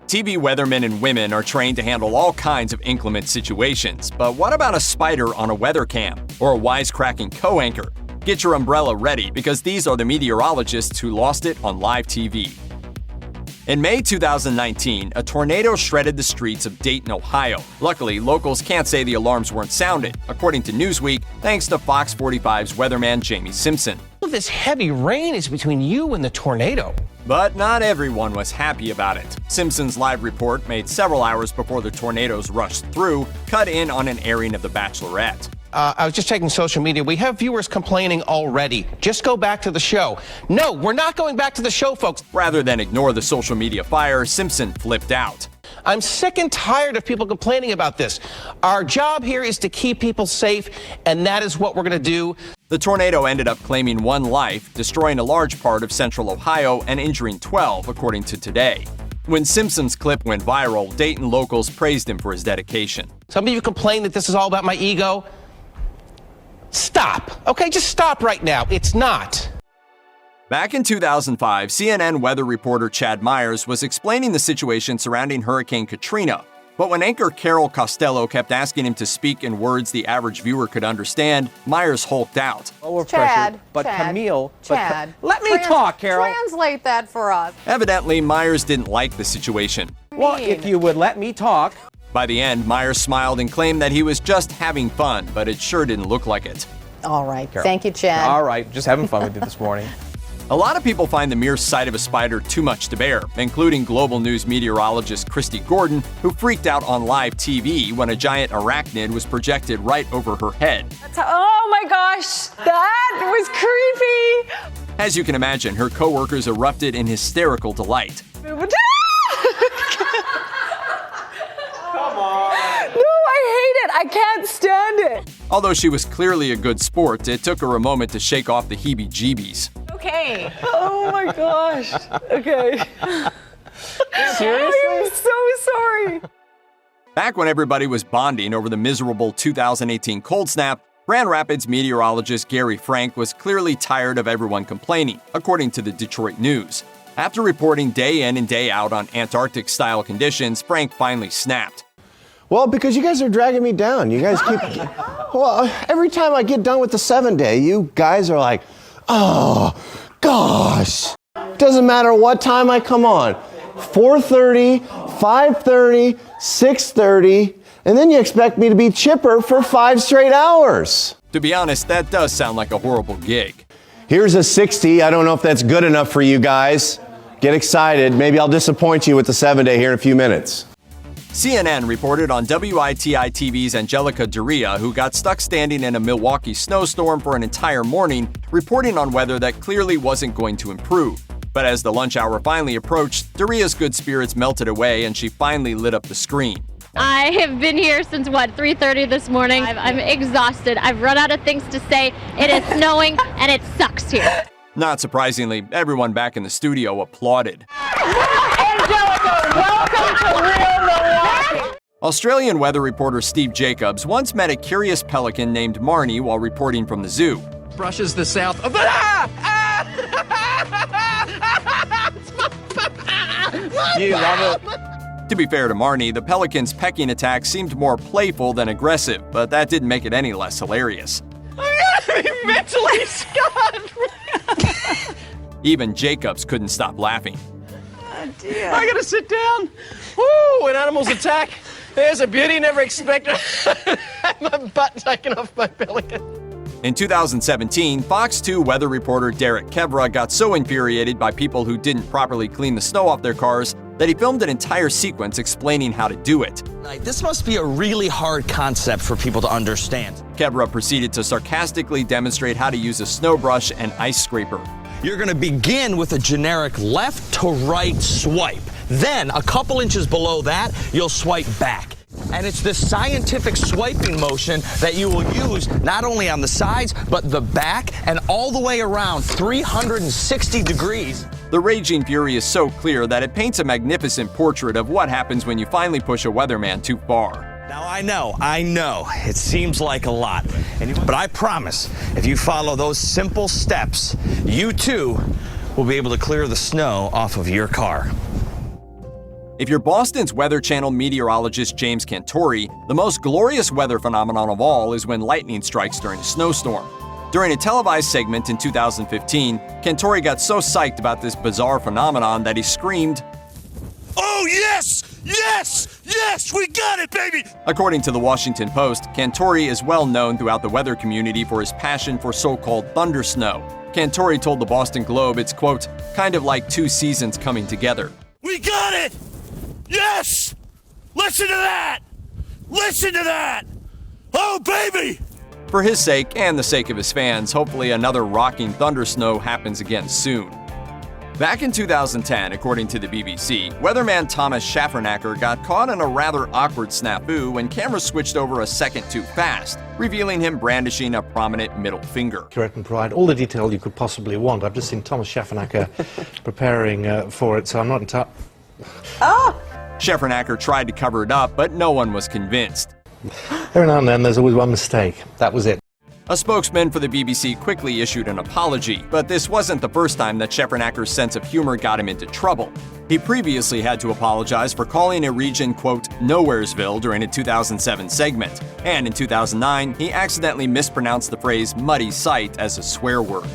TV weathermen and women are trained to handle all kinds of inclement situations, but what about a spider on a weather cam or a wisecracking co-anchor? Get your umbrella ready because these are the meteorologists who lost it on live TV. In May 2019, a tornado shredded the streets of Dayton, Ohio. Luckily, locals can't say the alarms weren't sounded, according to Newsweek, thanks to Fox 45's weatherman Jamie Simpson. All this heavy rain is between you and the tornado. But not everyone was happy about it. Simpson's live report, made several hours before the tornadoes rushed through, cut in on an airing of The Bachelorette. I was just checking social media. We have viewers complaining already. Just go back to the show. No, we're not going back to the show, folks. Rather than ignore the social media fire, Simpson flipped out. I'm sick and tired of people complaining about this. Our job here is to keep people safe, and that is what we're going to do. The tornado ended up claiming 1 life, destroying a large part of central Ohio and injuring 12, according to Today. When Simpson's clip went viral, Dayton locals praised him for his dedication. Some of you complain that this is all about my ego. Stop. Okay, just stop right now. It's not. Back in 2005, CNN weather reporter Chad Myers was explaining the situation surrounding Hurricane Katrina. But when anchor Carol Costello kept asking him to speak in words the average viewer could understand, Myers hulked out. Chad, Let me talk, Carol. Translate that for us. Evidently, Myers didn't like the situation. Well, if you would let me talk. By the end, Myers smiled and claimed that he was just having fun, but it sure didn't look like it. All right. Carol. Thank you, Chad. All right, just having fun with you this morning. A lot of people find the mere sight of a spider too much to bear, including Global News meteorologist Kristi Gordon, who freaked out on live TV when a giant arachnid was projected right over her head. Oh my gosh, that was creepy. As you can imagine, her coworkers erupted in hysterical delight. Come on. No, I hate it. I can't stand it. Although she was clearly a good sport, it took her a moment to shake off the heebie-jeebies. Okay. Oh my gosh. Okay. Seriously? I'm so sorry. Back when everybody was bonding over the miserable 2018 cold snap, Grand Rapids meteorologist Garry was clearly tired of everyone complaining, according to the Detroit News. After reporting day in and day out on Antarctic-style conditions, Frank finally snapped. Well, because you guys are dragging me down. You guys keep... Well, every time I get done with the 7-day, you guys are like, oh, gosh. Doesn't matter what time I come on. 4:30, 5:30, 6:30, and then you expect me to be chipper for 5 straight hours. To be honest, that does sound like a horrible gig. Here's a 60. I don't know if that's good enough for you guys. Get excited. Maybe I'll disappoint you with the 7-day here in a few minutes. CNN reported on WITI-TV's Angelica Duria, who got stuck standing in a Milwaukee snowstorm for an entire morning, reporting on weather that clearly wasn't going to improve. But as the lunch hour finally approached, Duria's good spirits melted away and she finally lit up the screen. I have been here since, 3:30 this morning. I'm exhausted. I've run out of things to say. It is snowing and it sucks here. Not surprisingly, everyone back in the studio applauded. Angelica, welcome to Real Milwaukee. Australian weather reporter Steve Jacobs once met a curious pelican named Marnie while reporting from the zoo. Brushes the south of the... You love it. To be fair to Marnie, the pelican's pecking attack seemed more playful than aggressive, but that didn't make it any less hilarious. I'm mentally scarred. Even Jacobs couldn't stop laughing. Oh dear. I gotta sit down. Woo, when animals attack, there's a beauty never expected. My butt taken off by pelican. In 2017, Fox 2 weather reporter Derek Kevra got so infuriated by people who didn't properly clean the snow off their cars that he filmed an entire sequence explaining how to do it. This must be a really hard concept for people to understand. Kevra proceeded to sarcastically demonstrate how to use a snow brush and ice scraper. You're going to begin with a generic left to right swipe. Then, a couple inches below that, you'll swipe back. And it's this scientific swiping motion that you will use not only on the sides, but the back and all the way around 360 degrees. The raging fury is so clear that it paints a magnificent portrait of what happens when you finally push a weatherman too far. Now I know, it seems like a lot, but I promise, if you follow those simple steps, you too will be able to clear the snow off of your car. If you're Boston's Weather Channel meteorologist James Cantore, the most glorious weather phenomenon of all is when lightning strikes during a snowstorm. During a televised segment in 2015, Cantore got so psyched about this bizarre phenomenon that he screamed, "Oh yes! Yes! Yes! We got it, baby!" According to the Washington Post, Cantore is well known throughout the weather community for his passion for so-called thunder snow. Cantore told the Boston Globe it's, quote, kind of like two seasons coming together. "We got it! Yes! Listen to that! Listen to that! Oh, baby!" For his sake and the sake of his fans, hopefully another rocking thunder snow happens again soon. Back in 2010, according to the BBC, weatherman Tomasz Schafernaker got caught in a rather awkward snafu when cameras switched over a second too fast, revealing him brandishing a prominent middle finger. Correct and pride, all the detail you could possibly want. I've just seen Tomasz Schafernaker preparing for it, so I'm not entirely... Schafernaker tried to cover it up, but no one was convinced. Every now and then there's always one mistake. That was it. A spokesman for the BBC quickly issued an apology, but this wasn't the first time that Schafernaker's sense of humor got him into trouble. He previously had to apologize for calling a region, quote, Nowheresville during a 2007 segment. And in 2009, he accidentally mispronounced the phrase muddy sight as a swear word.